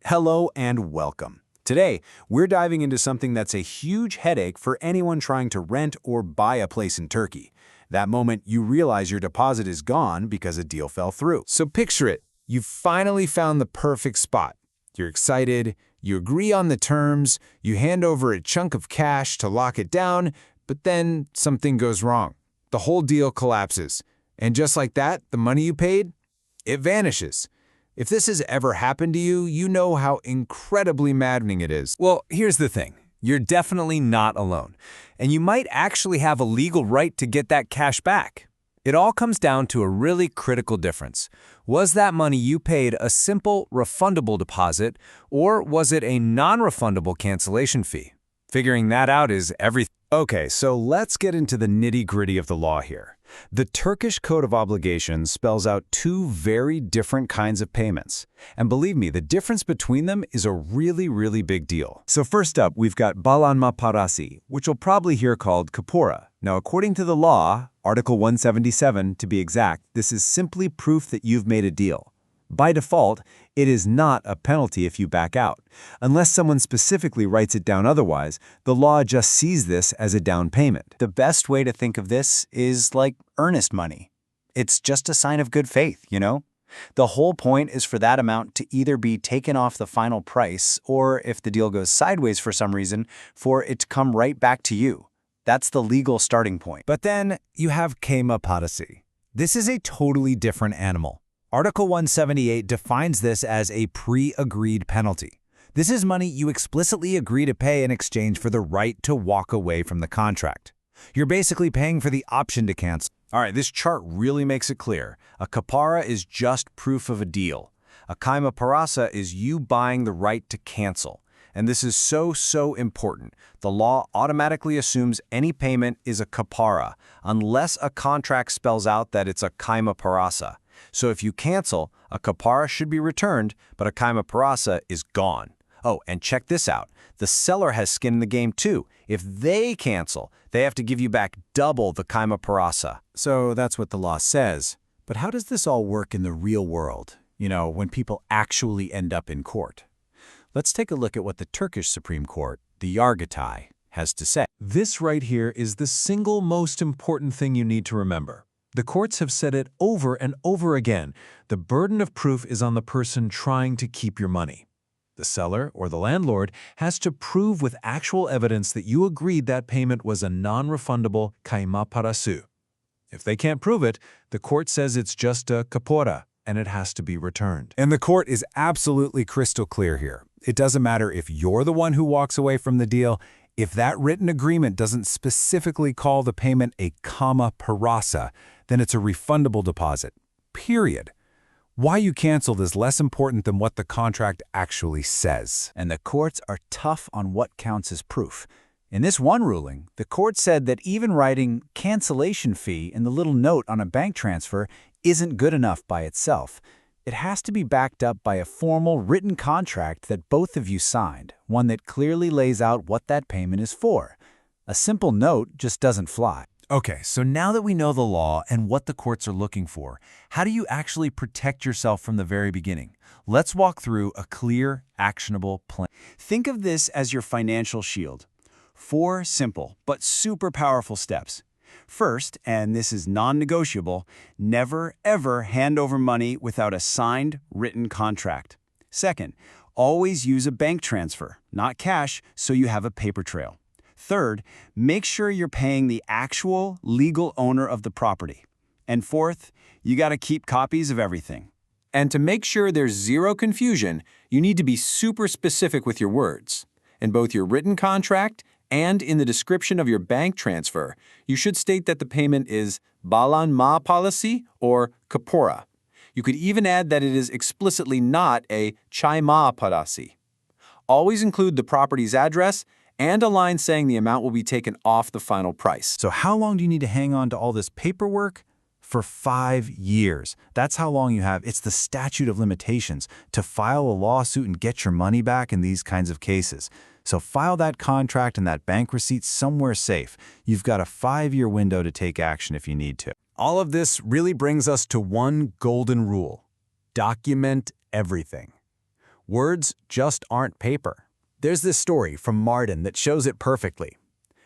Hello and welcome. Today, we're diving into something that's a huge headache for anyone trying to rent or buy a place in Turkey. That moment you realize your deposit is gone because a deal fell through. So picture it. You've finally found the perfect spot. You're excited, you agree on the terms, you hand over a chunk of cash to lock it down, but then something goes wrong. The whole deal collapses. And just like that, the money you paid, it vanishes. If this has ever happened to you, you know how incredibly maddening it is. Well, here's the thing. You're definitely not alone, and you might actually have a legal right to get that cash back. It all comes down to a really critical difference. Was that money you paid a simple, refundable deposit, or was it a non-refundable cancellation fee? Figuring that out is everything. Okay, so let's get into the nitty-gritty of the law here. The Turkish Code of Obligations spells out two very different kinds of payments. And believe me, the difference between them is a really big deal. So first up, we've got balanma parası, which you'll probably hear called kapora. Now, according to the law, Article 177 to be exact, this is simply proof that you've made a deal. By default, it is not a penalty if you back out. Unless someone specifically writes it down otherwise, the law just sees this as a down payment. The best way to think of this is like earnest money. It's just a sign of good faith, you know? The whole point is for that amount to either be taken off the final price or, if the deal goes sideways for some reason, for it to come right back to you. That's the legal starting point. But then you have kayma parası. This is a totally different animal. Article 178 defines this as a pre-agreed penalty. This is money you explicitly agree to pay in exchange for the right to walk away from the contract. You're basically paying for the option to cancel. All right, this chart really makes it clear. A kapara is just proof of a deal. A kayma parası is you buying the right to cancel. And this is so important. The law automatically assumes any payment is a kapara, unless a contract spells out that it's a kayma parası. So if you cancel, a kapara should be returned, but a kayma parası is gone. Oh, and check this out. The seller has skin in the game too. If they cancel, they have to give you back double the kayma parası. So that's what the law says. But how does this all work in the real world? You know, when people actually end up in court? Let's take a look at what the Turkish Supreme Court, the Yargıtay, has to say. This right here is the single most important thing you need to remember. The courts have said it over and over again. The burden of proof is on the person trying to keep your money. The seller or the landlord has to prove with actual evidence that you agreed that payment was a non-refundable kayma parası. If they can't prove it, the court says it's just a kapora and it has to be returned. And the court is absolutely crystal clear here. It doesn't matter if you're the one who walks away from the deal. If that written agreement doesn't specifically call the payment a kayma parası, then it's a refundable deposit, period. Why you canceled is less important than what the contract actually says. And the courts are tough on what counts as proof. In this one ruling, the court said that even writing cancellation fee in the little note on a bank transfer isn't good enough by itself. It has to be backed up by a formal written contract that both of you signed, one that clearly lays out what that payment is for. A simple note just doesn't fly. Okay, so now that we know the law and what the courts are looking for, how do you actually protect yourself from the very beginning? Let's walk through a clear, actionable plan. Think of this as your financial shield. 4 simple but super powerful steps. First, and this is non-negotiable, never ever hand over money without a signed, written contract. Second, always use a bank transfer, not cash, so you have a paper trail. Third, make sure you're paying the actual legal owner of the property. And fourth, you got to keep copies of everything. And to make sure there's zero confusion, you need to be super specific with your words. In both your written contract and in the description of your bank transfer, you should state that the payment is balanma parası or kapora. You could even add that it is explicitly not a kayma parası. Always include the property's address and a line saying the amount will be taken off the final price. So how long do you need to hang on to all this paperwork? For 5 years. That's how long you have. It's the statute of limitations to file a lawsuit and get your money back in these kinds of cases. So file that contract and that bank receipt somewhere safe. You've got a 5-year window to take action if you need to. All of this really brings us to one golden rule. Document everything. Words just aren't paper. There's this story from Marden that shows it perfectly.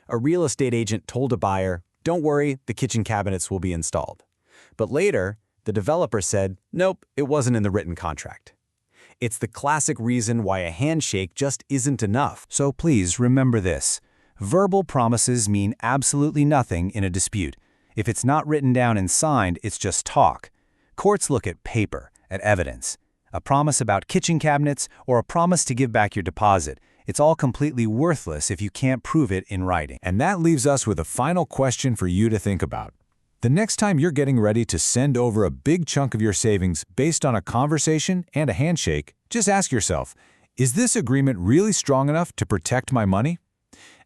A real estate agent told a buyer, "Don't worry, the kitchen cabinets will be installed." But later, the developer said, "Nope, it wasn't in the written contract." It's the classic reason why a handshake just isn't enough. So please remember this. Verbal promises mean absolutely nothing in a dispute. If it's not written down and signed, it's just talk. Courts look at paper, at evidence. A promise about kitchen cabinets or a promise to give back your deposit. It's all completely worthless if you can't prove it in writing. And that leaves us with a final question for you to think about. The next time you're getting ready to send over a big chunk of your savings based on a conversation and a handshake, just ask yourself, is this agreement really strong enough to protect my money?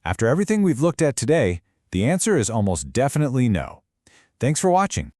After everything we've looked at today, the answer is almost definitely no. Thanks for watching.